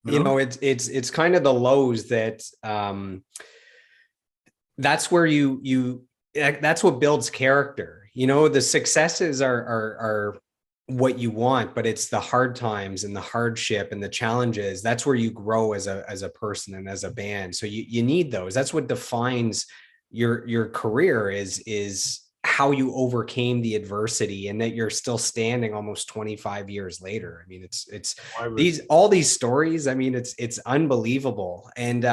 You know, it's kind of the lows that that's where that's what builds character. You know, the successes are what you want, but it's the hard times and the hardship and the challenges. That's where you grow as a person and as a band. So you need those. That's what defines your career is how you overcame the adversity and that you're still standing almost 25 years later. I mean, it's all these stories. I mean, it's unbelievable. And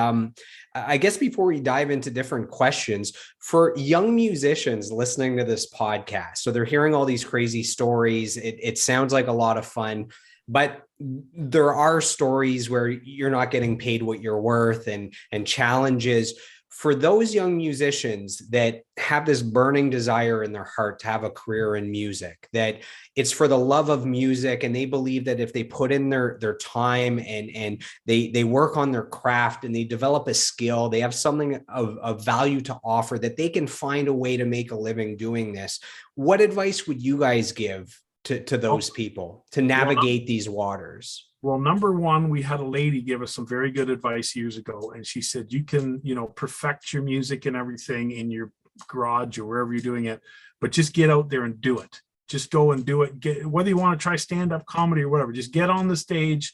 I guess before we dive into different questions for young musicians listening to this podcast, so they're hearing all these crazy stories. It sounds like a lot of fun, but there are stories where you're not getting paid what you're worth and challenges. For those young musicians that have this burning desire in their heart to have a career in music, that it's for the love of music, and they believe that if they put in their time and they work on their craft and they develop a skill, they have something of value to offer, that they can find a way to make a living doing this. What advice would you guys give to those people to navigate these waters? Well, number one, we had a lady give us some very good advice years ago. And she said, you can, perfect your music and everything in your garage or wherever you're doing it, but just get out there and do it. Just go and do it. Whether you want to try stand-up comedy or whatever, just get on the stage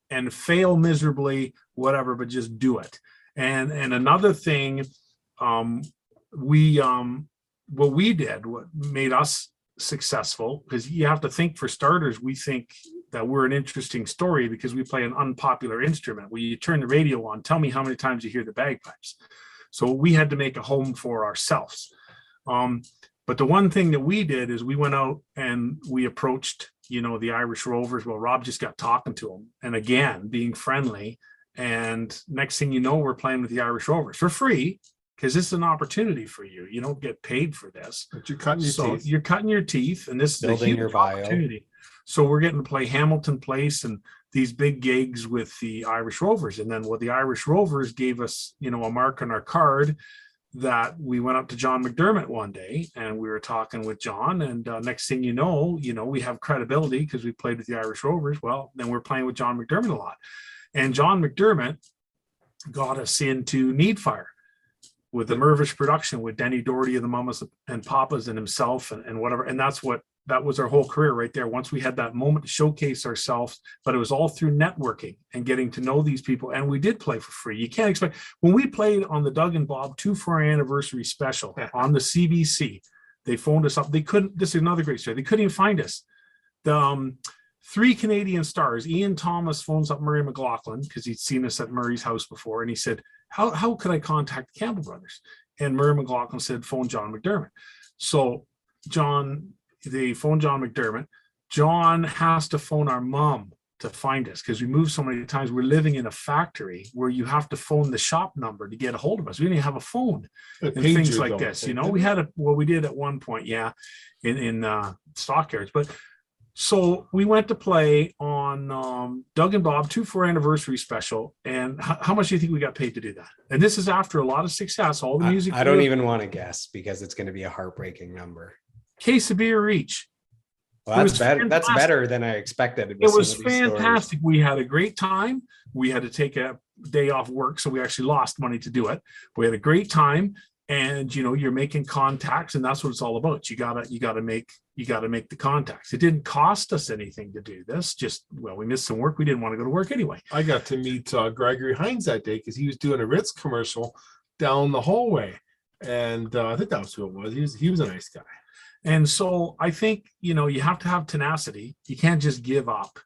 and fail miserably, whatever, but just do it. And another thing, what we did, what made us successful, because you have to think, for starters, we think that we're an interesting story because we play an unpopular instrument. When you turn the radio on, tell me how many times you hear the bagpipes. So we had to make a home for ourselves. But the one thing that we did is we went out and we approached, the Irish Rovers. Well, Rob just got talking to them, and again, being friendly. And next thing you know, we're playing with the Irish Rovers for free, because this is an opportunity for you. You don't get paid for this. But you're cutting your teeth. You're cutting your teeth, and this building is a huge your bio. Opportunity. So we're getting to play Hamilton Place and these big gigs with the Irish Rovers. And then the Irish Rovers gave us, a mark on our card that we went up to John McDermott one day and we were talking with John. And next thing you know, we have credibility because we played with the Irish Rovers. Well, then we're playing with John McDermott a lot. And John McDermott got us into Need Fire with the Mervish production with Denny Doherty of the Mamas and Papas and himself and whatever. And that was our whole career right there. Once we had that moment to showcase ourselves, but it was all through networking and getting to know these people. And we did play for free. You can't expect, when we played on the Doug and Bob 2 for our anniversary special on the CBC, they phoned us up. They couldn't, this is another great story. They couldn't even find us. The 3 Canadian stars, Ian Thomas phones up Murray McLaughlin because he'd seen us at Murray's house before. And he said, how could I contact the Campbell brothers? And Murray McLaughlin said, phone John McDermott. So they phone John McDermott. John has to phone our mom to find us because we moved so many times. We're living in a factory where you have to phone the shop number to get a hold of us. We didn't have a phone and things like this. We had we did at one point, in stockyards. But so we went to play on Doug and Bob 2 for anniversary special. And how much do you think we got paid to do that? And this is after a lot of success. All the music. I don't even want to guess because it's going to be a heartbreaking number. Case of beer each. Well, that's better than I expected. It was fantastic. We had a great time. We had to take a day off work, so we actually lost money to do it. We had a great time, and you're making contacts, and that's what it's all about. You gotta make the contacts. It didn't cost us anything to do this. We missed some work. We didn't want to go to work anyway. I got to meet Gregory Hines that day because he was doing a Ritz commercial down the hallway, and I think that was who it was. He was a nice guy. And so I think, you have to have tenacity. You can't just give up.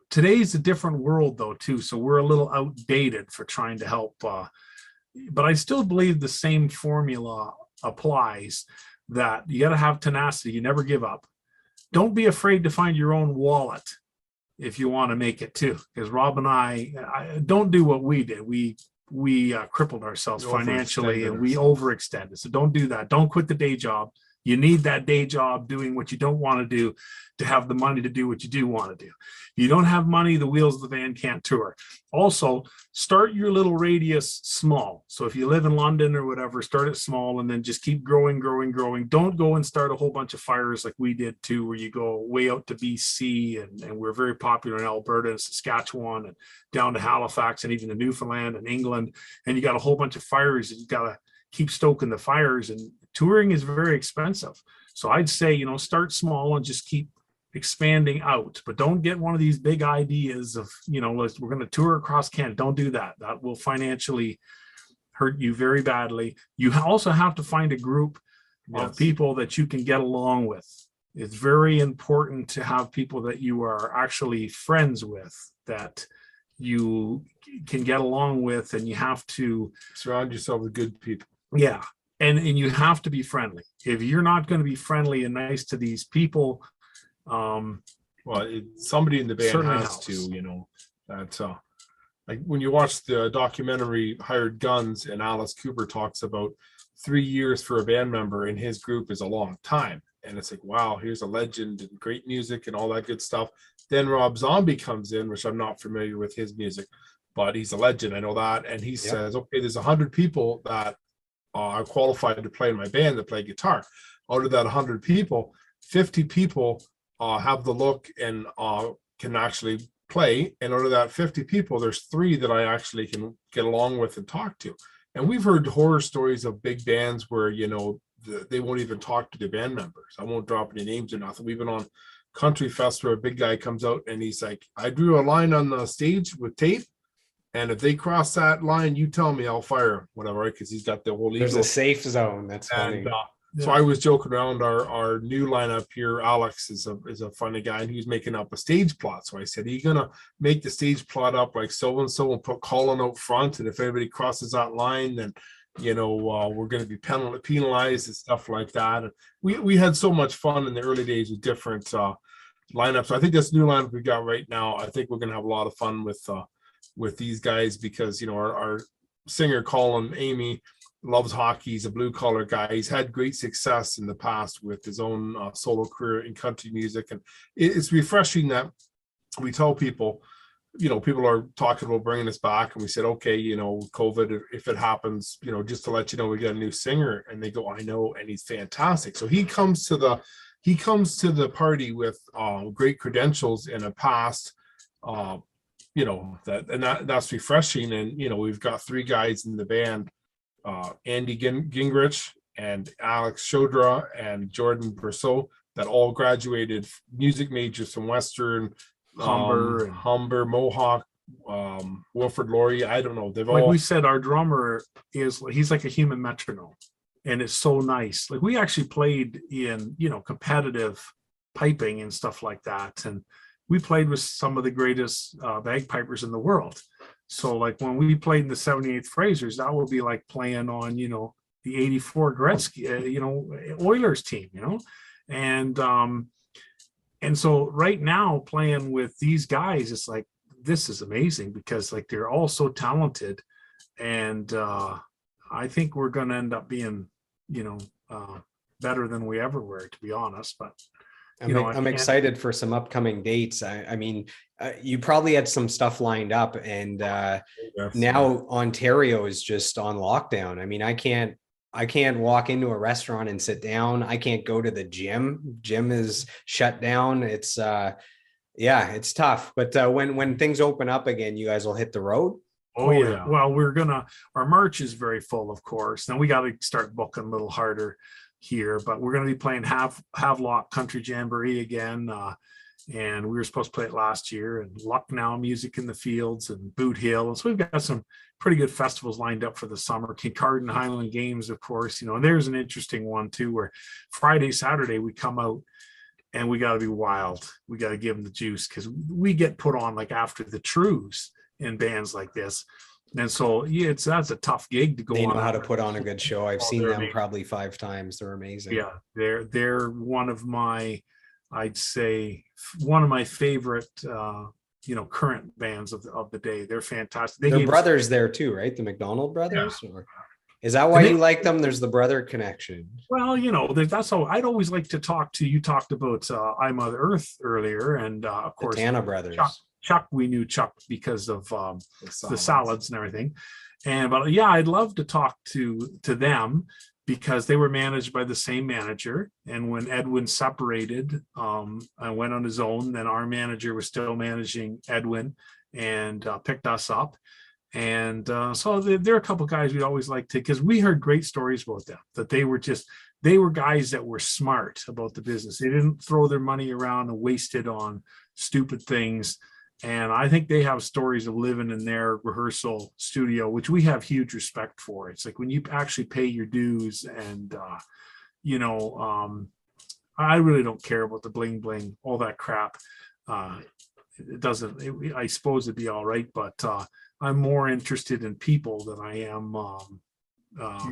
Today's a different world, though, too. So we're a little outdated for trying to help. But I still believe the same formula applies, that you got to have tenacity. You never give up. Don't be afraid to find your own wallet if you want to make it, too. Because Rob and I don't do what we did. We crippled ourselves financially and we overextended. So don't do that. Don't quit the day job. You need that day job doing what you don't want to do to have the money to do what you do want to do. If you don't have money, the wheels of the van can't tour. Also, start your little radius small. So if you live in London or whatever, start it small and then just keep growing, growing, growing. Don't go and start a whole bunch of fires like we did too, where you go way out to BC and we're very popular in Alberta and Saskatchewan and down to Halifax and even to Newfoundland and England. And you got a whole bunch of fires and you got to keep stoking the fires, and touring is very expensive. So I'd say, start small and just keep expanding out, but don't get one of these big ideas of, we're going to tour across Canada. Don't do that. That will financially hurt you very badly. You also have to find a group of people that you can get along with. It's very important to have people that you are actually friends with, that you can get along with, and you have to surround yourself with good people. Yeah. And you have to be friendly. If you're not going to be friendly and nice to these people, somebody in the band has helps. to, that's like when you watch the documentary Hired Guns, and Alice Cooper talks about 3 years for a band member in his group is a long time. And it's like, wow, here's a legend and great music and all that good stuff. Then Rob Zombie comes in, which I'm not familiar with his music, but he's a legend. I know that. And he says, okay, there's 100 people that are qualified to play in my band that play guitar. Out of that 100 people, 50 people have the look and can actually play. And out of that 50 people, there's 3 that I actually can get along with and talk to. And we've heard horror stories of big bands where, they won't even talk to their band members. I won't drop any names or nothing. We've been on Country Fest where a big guy comes out and he's like, I drew a line on the stage with tape, and if they cross that line, you tell me, I'll fire him, whatever, right? Because he's got the whole There's a safe zone. That's funny. And so I was joking around. Our new lineup here, Alex is a funny guy, and he was making up a stage plot. So I said, are you gonna make the stage plot up like so and so and put Colin out front? And if anybody crosses that line, then we're going to be penalized and stuff like that. And we had so much fun in the early days with different lineups. I think this new lineup we got right now, I think we're going to have a lot of fun with these guys, because our singer Colin Amy loves hockey. He's a blue collar guy. He's had great success in the past with his own solo career in country music, and it's refreshing that we tell people, people are talking about bringing us back, and we said, okay, COVID, if it happens, just to let you know, we got a new singer. And they go, I know, and he's fantastic. So he comes to the party with great credentials in a past, that's refreshing. And we've got 3 guys in the band, Andy Gingrich and Alex Shodra and Jordan Berceau, that all graduated music majors from Western, Humber, Mohawk, Wilfrid Laurier. I don't know. They've like all. We said, our drummer he's like a human metronome, and it's so nice. Like we actually played in competitive piping and stuff like that, and we played with some of the greatest bagpipers in the world. So like when we played in the 78th Frasers, that would be like playing on the 84 Gretzky Oilers team, and so right now playing with these guys, it's like, this is amazing, because like they're all so talented, and I think we're going to end up being better than we ever were, to be honest. But I'm excited for some upcoming dates. I mean, you probably had some stuff lined up, and now Ontario is just on lockdown. I mean, I can't walk into a restaurant and sit down. I can't go to the gym. Gym is shut down. It's it's tough. But when things open up again, you guys will hit the road. Oh yeah. Well, our March is very full, of course. Then we got to start booking a little harder here, but we're going to be playing Havelock Country Jamboree again. And we were supposed to play it last year, and Lucknow Music in the Fields and Boot Hill. And so we've got some pretty good festivals lined up for the summer. Kincardine Highland Games, of course, and there's an interesting one too, where Friday, Saturday, we come out and we got to be wild. We got to give them the juice, because we get put on like after the Trues in bands like this. And so, that's a tough gig to go on. They know how to put on a good show. I've seen them probably 5 times. They're amazing. Yeah, they're one of my, I'd say, one of my favorite, current bands of the day. They're fantastic. They're brothers there too, right? The McDonald brothers? Is that why And you like them? There's the brother connection. Well, that's how I'd always like to talk to. You talked about I Mother Earth earlier, and of The course, Tana brothers. Chuck, we knew Chuck because of the salads. salads and everything. But yeah, I'd love to talk to them because they were managed by the same manager. And when Edwin separated and went on his own, then our manager was still managing Edwin and picked us up. And so there are a couple guys we'd always like to, because we heard great stories about them, that they were guys that were smart about the business. They didn't throw their money around and waste it on stupid things. And I think they have stories of living in their rehearsal studio, which we have huge respect for. It's like when you actually pay your dues and, I really don't care about the bling bling, all that crap. I suppose it'd be all right, but I'm more interested in people than I am.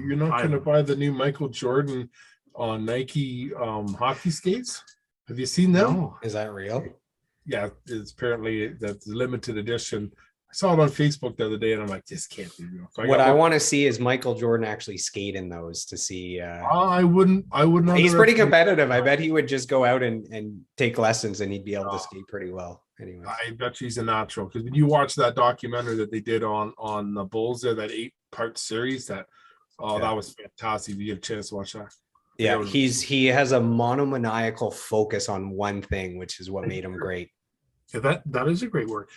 You're not going to buy the new Michael Jordan on Nike hockey skates? Have you seen them? No. Is that real? Yeah, it's apparently that's limited edition. I saw it on Facebook the other day, and I'm like, this can't be real. So What I want to see is Michael Jordan actually skate in those to see. I wouldn't. He's pretty competitive. I bet he would just go out and take lessons, and he'd be able to skate pretty well. Anyway, I bet he's a natural, because when you watch that documentary that they did on the Bulls, there, that 8-part series, that was fantastic. You get a chance to watch that. Yeah, he has a monomaniacal focus on one thing, which is what made him great. Yeah, that is a great word.